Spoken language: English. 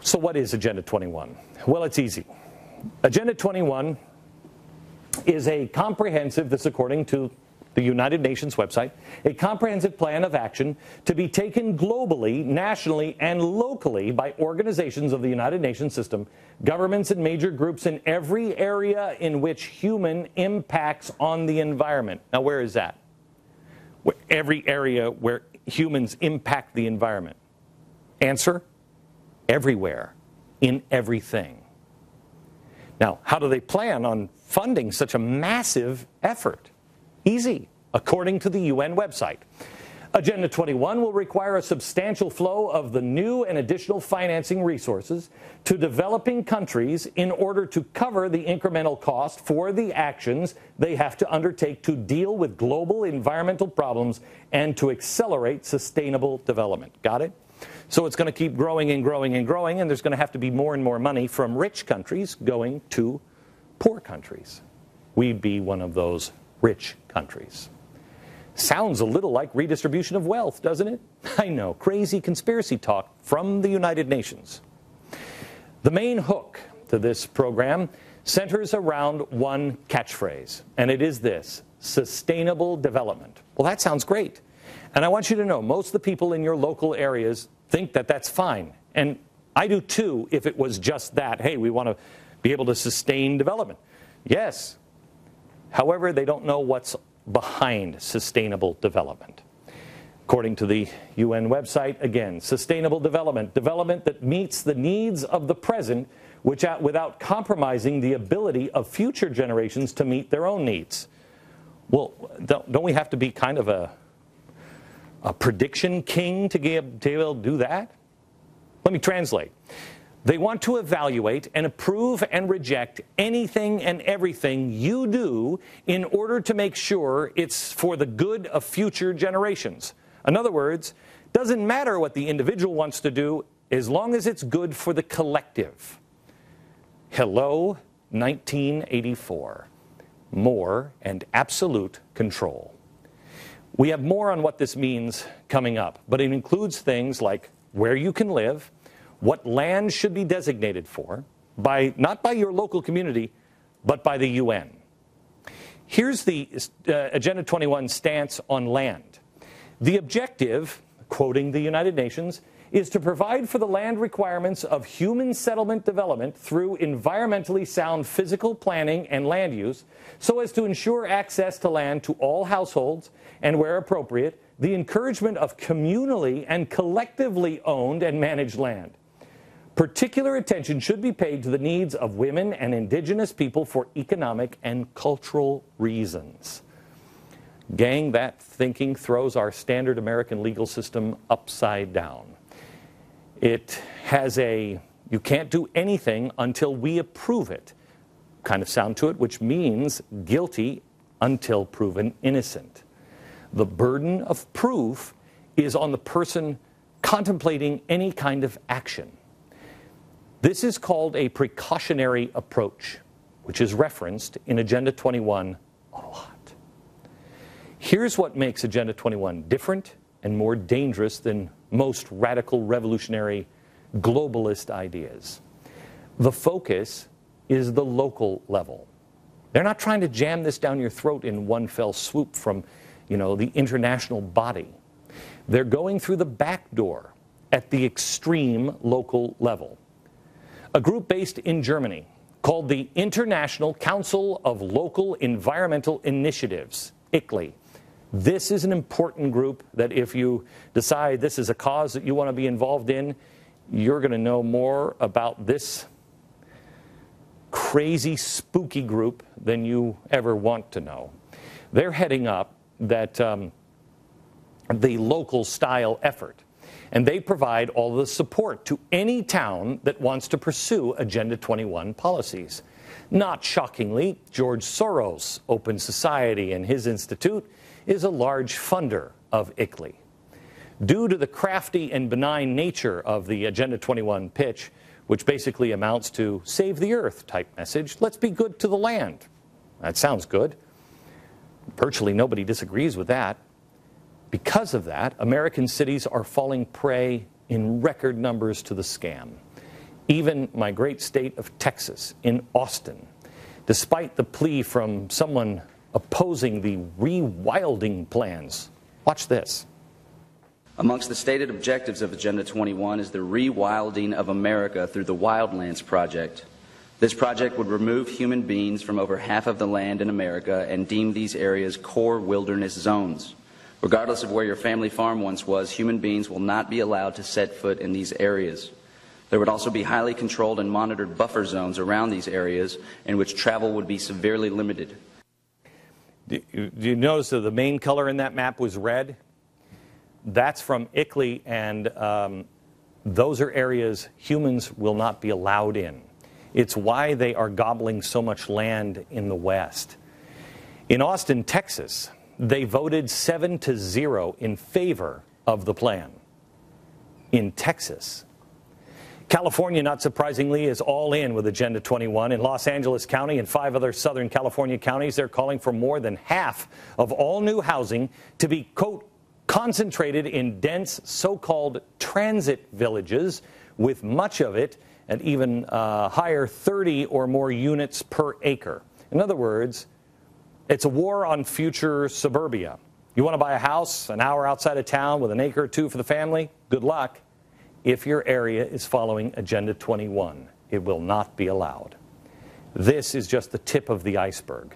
So what is Agenda 21? Well, it's easy. Agenda 21 is a comprehensive, this according to the United Nations website, a comprehensive plan of action to be taken globally, nationally, and locally by organizations of the United Nations system, governments and major groups in every area in which human impacts on the environment. Now, where is that? Every area where humans impact the environment. Answer? Everywhere, in everything. Now, how do they plan on funding such a massive effort? Easy, according to the UN website. Agenda 21 will require a substantial flow of the new and additional financing resources to developing countries in order to cover the incremental cost for the actions they have to undertake to deal with global environmental problems and to accelerate sustainable development. Got it? So it's going to keep growing and growing and growing, and there's going to have to be more and more money from rich countries going to poor countries. We'd be one of those rich countries. Sounds a little like redistribution of wealth, doesn't it? I know, crazy conspiracy talk from the United Nations. The main hook to this program centers around one catchphrase, and it is this: sustainable development. Well, that sounds great. And I want you to know, most of the people in your local areas think that that's fine. And I do too, if it was just that. Hey, we want to be able to sustain development. Yes. However, they don't know what's behind sustainable development. According to the UN website, again, sustainable development, development that meets the needs of the present without compromising the ability of future generations to meet their own needs. Well, don't we have to be kind of a prediction king to be able to do that? Let me translate. They want to evaluate and approve and reject anything and everything you do in order to make sure it's for the good of future generations. In other words, doesn't matter what the individual wants to do as long as it's good for the collective. Hello, 1984. More and absolute control. We have more on what this means coming up, but it includes things like where you can live, what land should be designated for, not by your local community, but by the UN. Here's the Agenda 21 stance on land. The objective, quoting the United Nations, is to provide for the land requirements of human settlement development through environmentally sound physical planning and land use, so as to ensure access to land to all households, and where appropriate, the encouragement of communally and collectively owned and managed land. Particular attention should be paid to the needs of women and indigenous people for economic and cultural reasons. Gang, that thinking throws our standard American legal system upside down. It has you can't do anything until we approve it kind of sound to it, which means guilty until proven innocent. The burden of proof is on the person contemplating any kind of action. This is called a precautionary approach, which is referenced in Agenda 21 a lot. Here's what makes Agenda 21 different and more dangerous than most radical, revolutionary, globalist ideas. The focus is the local level. They're not trying to jam this down your throat in one fell swoop from, the international body. They're going through the back door at the extreme local level. A group based in Germany called the International Council of Local Environmental Initiatives, ICLEI. This is an important group that if you decide this is a cause that you want to be involved in, you're going to know more about this crazy, spooky group than you ever want to know. They're heading up the local style effort. And they provide all the support to any town that wants to pursue Agenda 21 policies. Not shockingly, George Soros' Open Society and his institute is a large funder of ICLEI. Due to the crafty and benign nature of the Agenda 21 pitch, which basically amounts to save the earth type message, let's be good to the land. That sounds good. Virtually nobody disagrees with that. Because of that, American cities are falling prey in record numbers to the scam. Even my great state of Texas, in Austin, despite the plea from someone opposing the rewilding plans. Watch this. Amongst the stated objectives of Agenda 21 is the rewilding of America through the Wildlands Project. This project would remove human beings from over half of the land in America and deem these areas core wilderness zones. Regardless of where your family farm once was, human beings will not be allowed to set foot in these areas. There would also be highly controlled and monitored buffer zones around these areas in which travel would be severely limited. Do you notice that the main color in that map was red? That's from ICLEI, and those are areas humans will not be allowed in. It's why they are gobbling so much land in the West. In Austin, Texas, they voted 7-0 in favor of the plan. In Texas. California, not surprisingly, is all in with Agenda 21. In Los Angeles County and 5 other Southern California counties, they're calling for more than half of all new housing to be, quote, concentrated in dense so-called transit villages, with much of it at even higher 30 or more units per acre. In other words, it's a war on future suburbia. You want to buy a house an hour outside of town with an acre or two for the family? Good luck. If your area is following Agenda 21, it will not be allowed. This is just the tip of the iceberg.